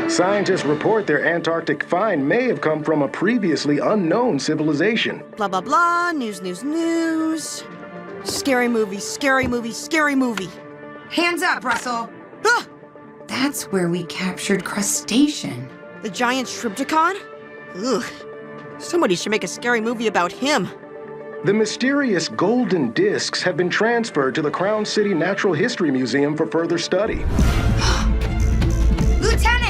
Scientists report their Antarctic find may have come from a previously unknown civilization. Blah, blah, blah. News, news, news. Scary movie, scary movie, scary movie. Hands up, Russell. Ah! That's where we captured Crustacean. The giant Shripticon? Ugh. Somebody should make a scary movie about him. The mysterious golden discs have been transferred to the Crown City Natural History Museum for further study. Lieutenant!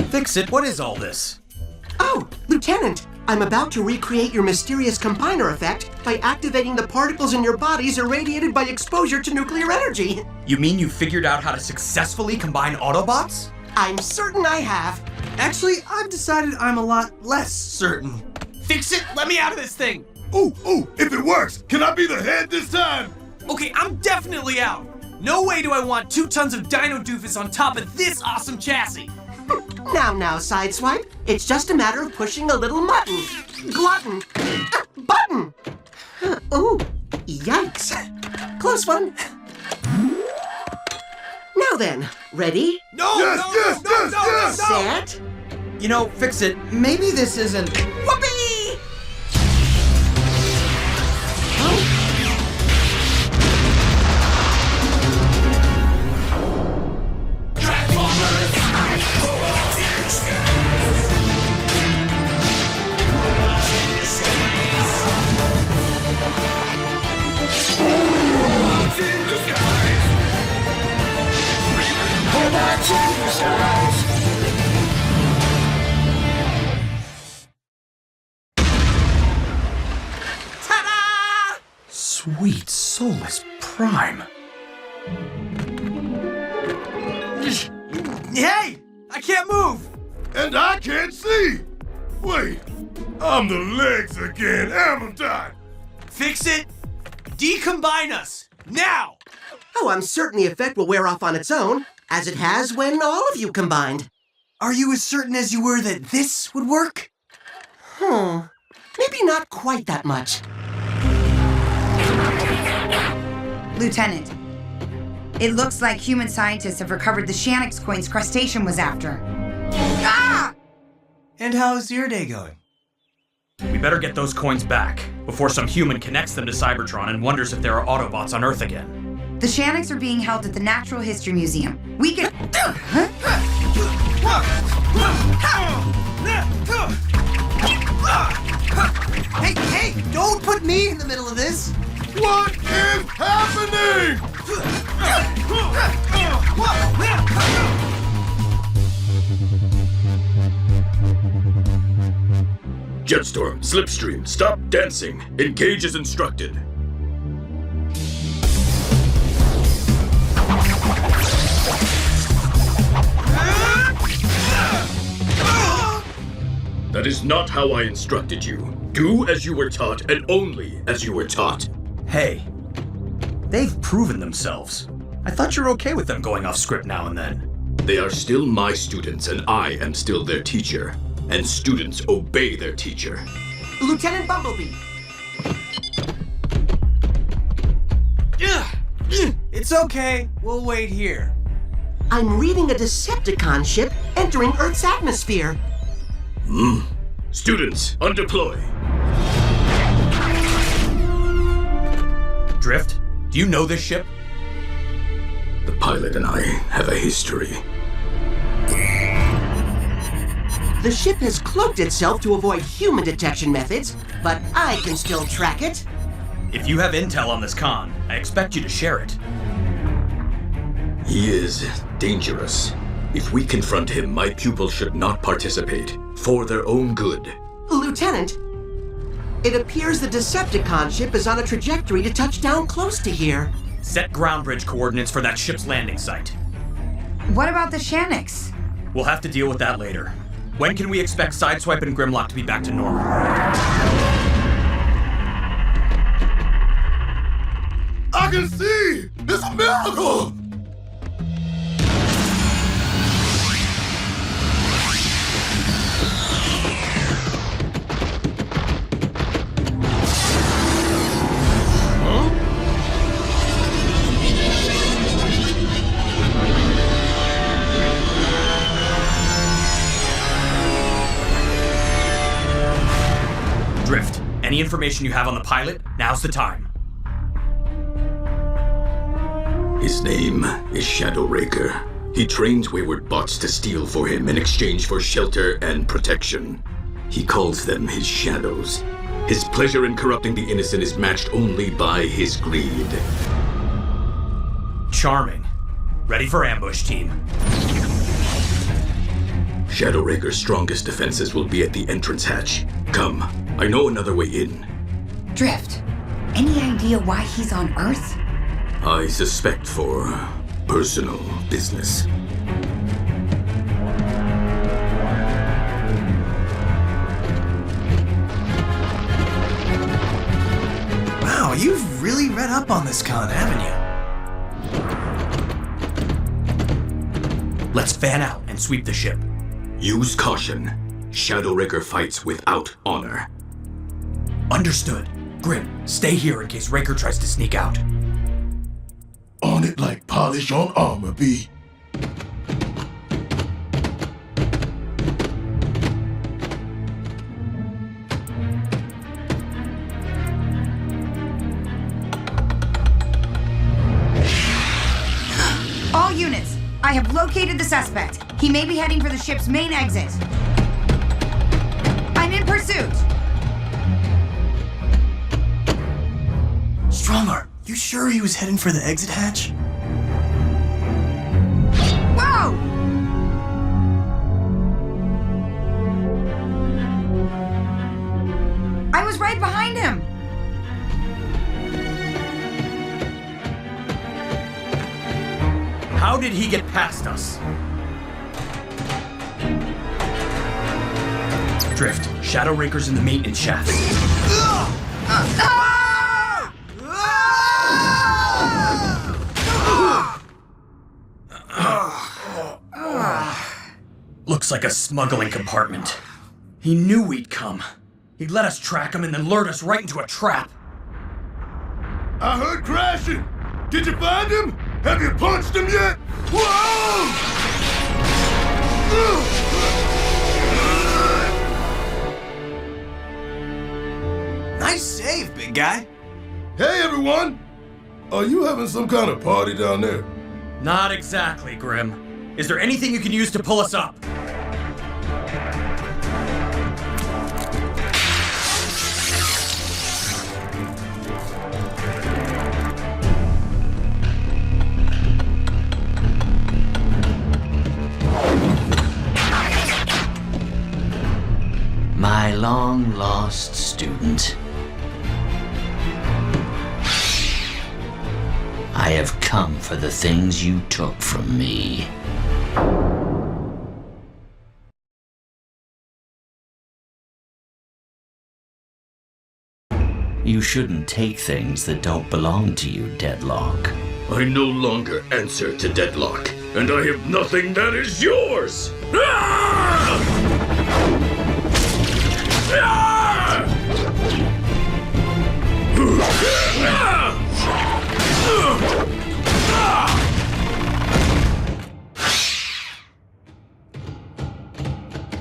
Fix-It, what is all this? Oh, Lieutenant, I'm about to recreate your mysterious combiner effect by activating the particles in your bodies irradiated by exposure to nuclear energy. You mean you figured out how to successfully combine Autobots? I'm certain I have. Actually, I've decided I'm a lot less certain. Fix-It, let me out of this thing! Ooh, if it works, can I be the head this time? Okay, I'm definitely out! No way do I want 2 tons of dino doofus on top of this awesome chassis! Now, Sideswipe. It's just a matter of pushing a little mutton. Glutton. Button. Ooh, yikes. Close one. Now then, ready? No, Yes! Set. You know, Fix-It, maybe this isn't... Whoopee! Ta-da! Sweet Solus Prime. Hey! I can't move! And I can't see! Wait, I'm the legs again, haven't I? Fix-It! Decombine us! Now! Oh, I'm certain the effect will wear off on its own, as it has when all of you combined. Are you as certain as you were that this would work? Maybe not quite that much. Lieutenant, it looks like human scientists have recovered the Shanix coins Crustacean was after. Ah! And how's your day going? We better get those coins back, before some human connects them to Cybertron and wonders if there are Autobots on Earth again. The Shanix are being held at the Natural History Museum. We can... Hey, don't put me in the middle of this! What is happening? Jetstorm, Slipstream, stop dancing. Engage as instructed. That is not how I instructed you. Do as you were taught, and only as you were taught. Hey, they've proven themselves. I thought you were okay with them going off script now and then. They are still my students, and I am still their teacher. And students obey their teacher. Lieutenant Bumblebee. It's okay, we'll wait here. I'm reading a Decepticon ship entering Earth's atmosphere. Students, undeploy. Drift, do you know this ship? The pilot and I have a history. The ship has cloaked itself to avoid human detection methods, but I can still track it. If you have intel on this con, I expect you to share it. He is dangerous. If we confront him, my pupils should not participate, for their own good. Lieutenant, it appears the Decepticon ship is on a trajectory to touch down close to here. Set ground bridge coordinates for that ship's landing site. What about the Shanix? We'll have to deal with that later. When can we expect Sideswipe and Grimlock to be back to normal? I can see! It's a miracle! Any information you have on the pilot, now's the time. His name is Shadow Raker. He trains wayward bots to steal for him in exchange for shelter and protection. He calls them his shadows. His pleasure in corrupting the innocent is matched only by his greed. Charming. Ready for ambush, team. Shadow Raker's strongest defenses will be at the entrance hatch. Come, I know another way in. Drift, any idea why he's on Earth? I suspect for personal business. Wow, you've really read up on this con, haven't you? Let's fan out and sweep the ship. Use caution. Shadow Raker fights without honor. Understood. Grim, stay here in case Raker tries to sneak out. On it like polish on armor, B. All units, I have located the suspect. He may be heading for the ship's main exit. I'm in pursuit. Stromar, you sure he was heading for the exit hatch? Whoa! I was right behind him. How did he get past us? Drift, Shadow Raker's in the maintenance shafts. Looks like a smuggling compartment. He knew we'd come. He let us track him and then lured us right into a trap. I heard crashing. Did you find him? Have you punched him yet? Whoa! Nice save, big guy. Hey, everyone! Are you having some kind of party down there? Not exactly, Grim. Is there anything you can use to pull us up? My long-lost student. I have come for the things you took from me. You shouldn't take things that don't belong to you, Deadlock. I no longer answer to Deadlock, and I have nothing that is yours! Ah!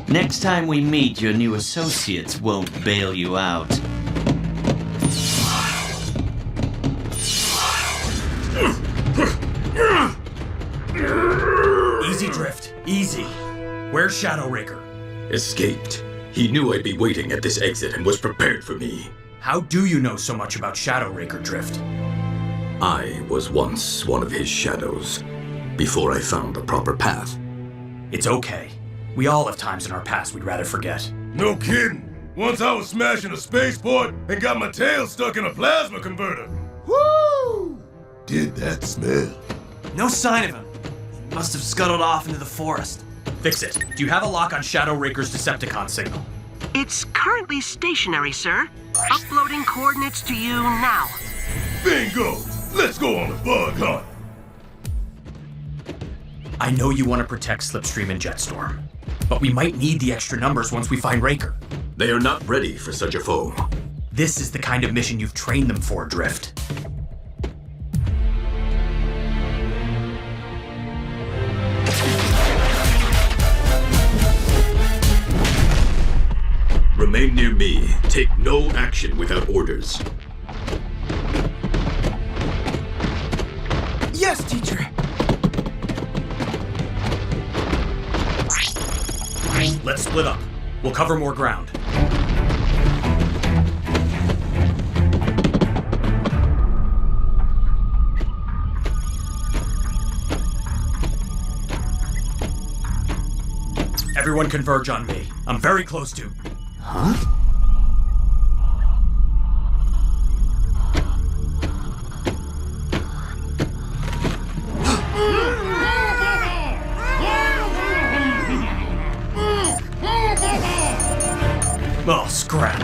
Next time we meet, your new associates won't bail you out. Easy, Drift. Easy. Where's Shadow Raker? Escaped. He knew I'd be waiting at this exit and was prepared for me. How do you know so much about Shadow Raker, Drift? I was once one of his shadows, before I found the proper path. It's okay. We all have times in our past we'd rather forget. No kidding. Once I was smashing a spaceport and got my tail stuck in a plasma converter. Woo! Did that smell? No sign of him. He must have scuttled off into the forest. Fix it. Do you have a lock on Shadow Raker's Decepticon signal? It's currently stationary, sir. Uploading coordinates to you now. Bingo! Let's go on a bug hunt. I know you want to protect Slipstream and Jetstorm, but we might need the extra numbers once we find Raker. They are not ready for such a foe. This is the kind of mission you've trained them for, Drift. Remain near me. Take no action without orders. Yes, teacher. Let's split up. We'll cover more ground. Everyone converge on me. I'm very close to. Huh? Oh, scrap.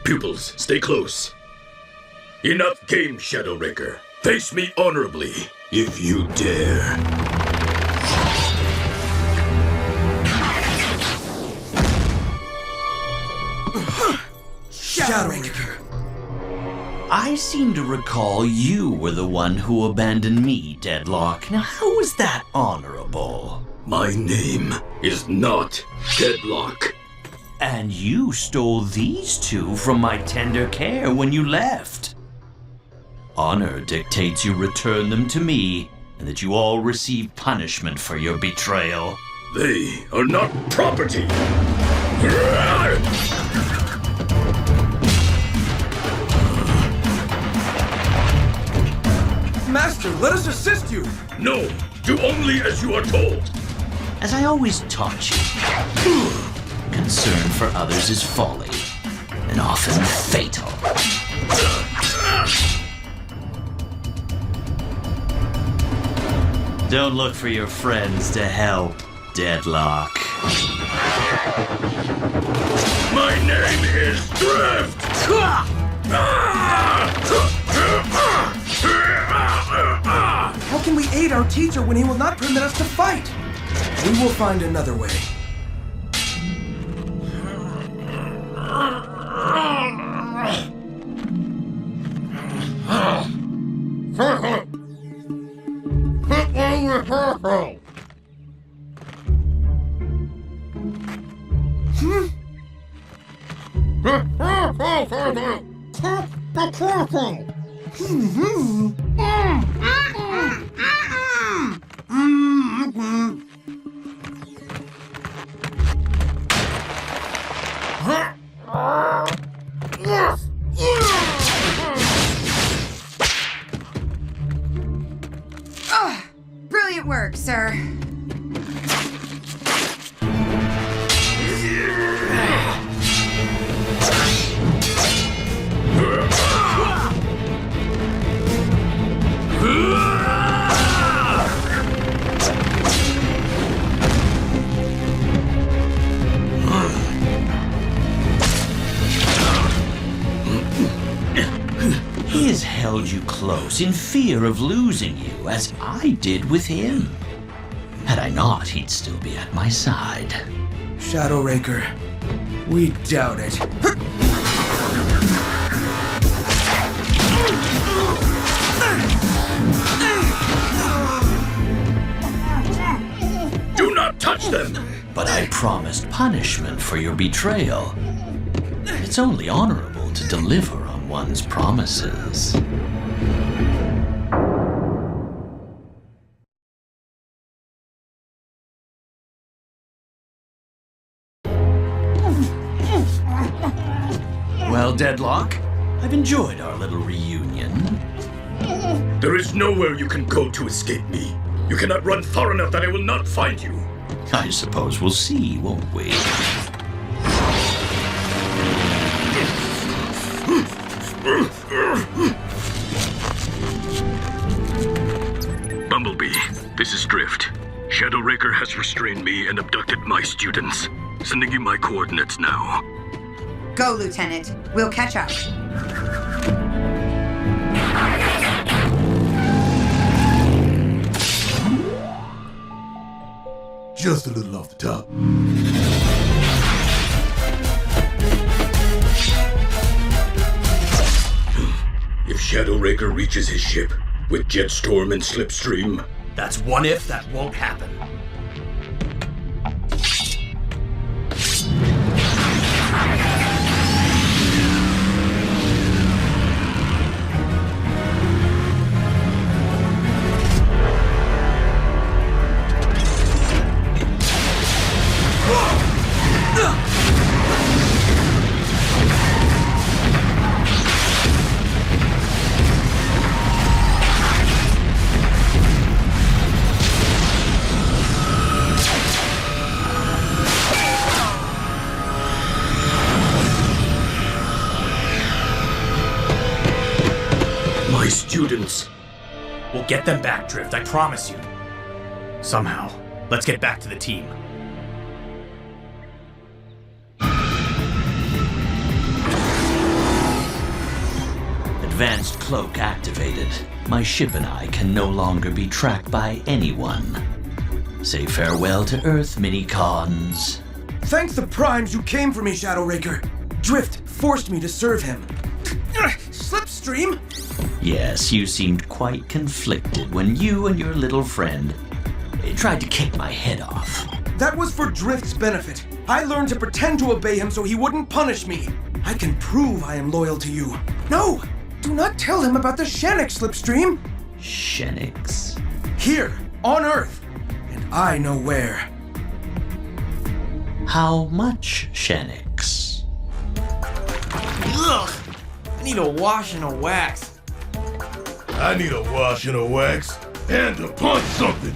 Pupils, stay close. Enough game, Shadow Raker. Face me honorably, if you dare. Shadow Raker. I seem to recall you were the one who abandoned me, Deadlock. Now, how was that honorable? My name is not Deadlock. And you stole these two from my tender care when you left. Honor dictates you return them to me, and that you all receive punishment for your betrayal. They are not property. Master, let us assist you. No, do only as you are told. As I always taught you, concern for others is folly, and often fatal. Don't look for your friends to help, Deadlock. My name is Drift. How can we aid our teacher when he will not permit us to fight? We will find another way. Brilliant work, sir. He has held you close in fear of losing you, as I did with him. Had I not, he'd still be at my side. Shadow Raker, we doubt it. Do not touch them! But I promised punishment for your betrayal. It's only honorable to deliver on one's promises. Well, Deadlock, I've enjoyed our little reunion. There is nowhere you can go to escape me. You cannot run far enough that I will not find you. I suppose we'll see, won't we? Bumblebee, this is Drift. Shadow Raker has restrained me and abducted my students. Sending you my coordinates now. Go, Lieutenant. We'll catch up. Just a little off the top. Shadow Raker reaches his ship with Jetstorm and Slipstream. That's one if that won't happen. My students. We'll get them back, Drift, I promise you. Somehow. Let's get back to the team. Advanced cloak activated. My ship and I can no longer be tracked by anyone. Say farewell to Earth, Minicons. Thank the Primes who came for me, Shadow Raker. Drift forced me to serve him. Slipstream? Yes, you seemed quite conflicted when you and your little friend tried to kick my head off. That was for Drift's benefit. I learned to pretend to obey him so he wouldn't punish me. I can prove I am loyal to you. No! Do not tell him about the Shanix, Slipstream! Shanix? Here, on Earth. And I know where. How much Shanix? Ugh! I need a wash and a wax. I need a wash and a wax and to punch something.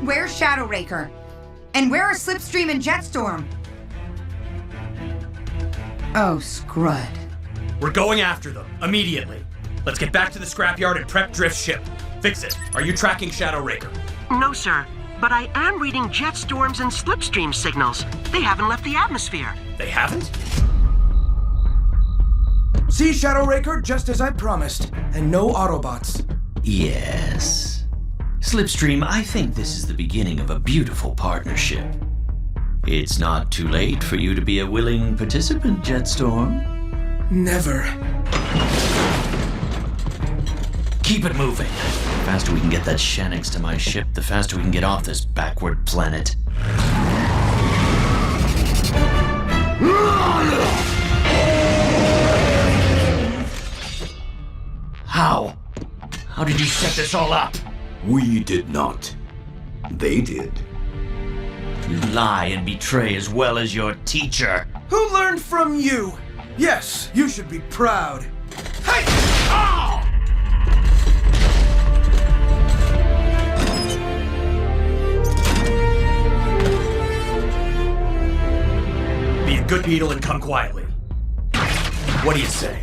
Where's Shadow Raker? And where are Slipstream and Jetstorm? Oh, Scrud. We're going after them, immediately. Let's get back to the scrapyard and prep Drift's ship. Fix it. Are you tracking Shadow Raker? No, sir. But I am reading Jetstorms and Slipstream signals. They haven't left the atmosphere. They haven't? See, Shadow Raker, just as I promised. And no Autobots. Yes. Slipstream, I think this is the beginning of a beautiful partnership. It's not too late for you to be a willing participant, Jetstorm. Never. Keep it moving. The faster we can get that Shanix to my ship, the faster we can get off this backward planet. How? How did you set this all up? We did not. They did. You lie and betray as well as your teacher. Who learned from you? Yes, you should be proud. Hey! Oh! Be a good beetle and come quietly. What do you say?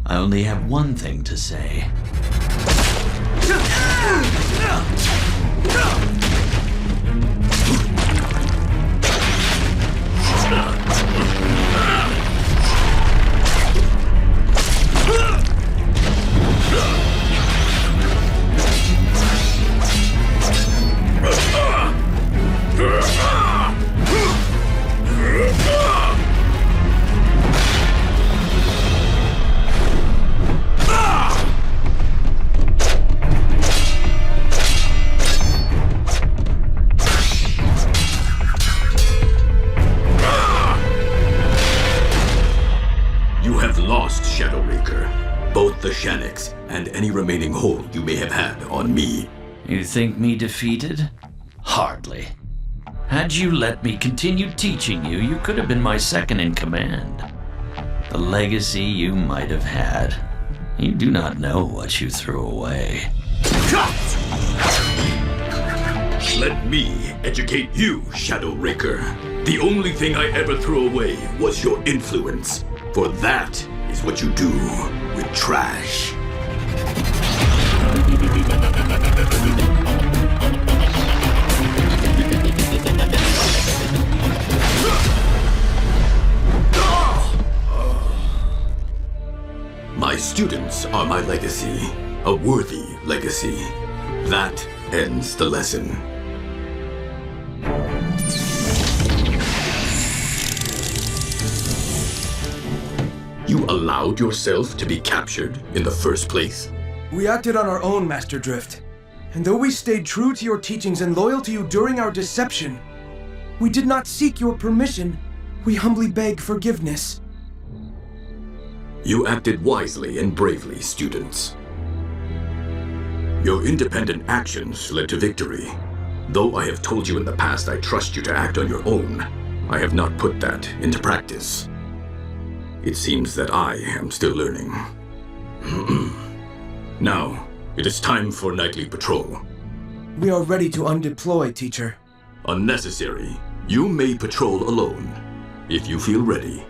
I only have one thing to say. Shadow Raker. Both the Shanix and any remaining hold you may have had on me. You think me defeated? Hardly. Had you let me continue teaching you, you could have been my second in command. The legacy you might have had. You do not know what you threw away. Let me educate you, Shadow Raker. The only thing I ever threw away was your influence. For that is what you do with trash. My students are my legacy, a worthy legacy. That ends the lesson. You allowed yourself to be captured in the first place? We acted on our own, Master Drift. And though we stayed true to your teachings and loyal to you during our deception, we did not seek your permission. We humbly beg forgiveness. You acted wisely and bravely, students. Your independent actions led to victory. Though I have told you in the past I trust you to act on your own, I have not put that into practice. It seems that I am still learning. Now, it is time for nightly patrol. We are ready to undeploy, teacher. Unnecessary. You may patrol alone, if you feel ready.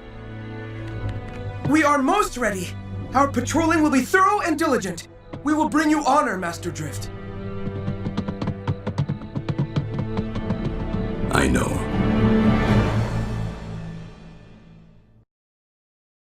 We are most ready. Our patrolling will be thorough and diligent. We will bring you honor, Master Drift. I know.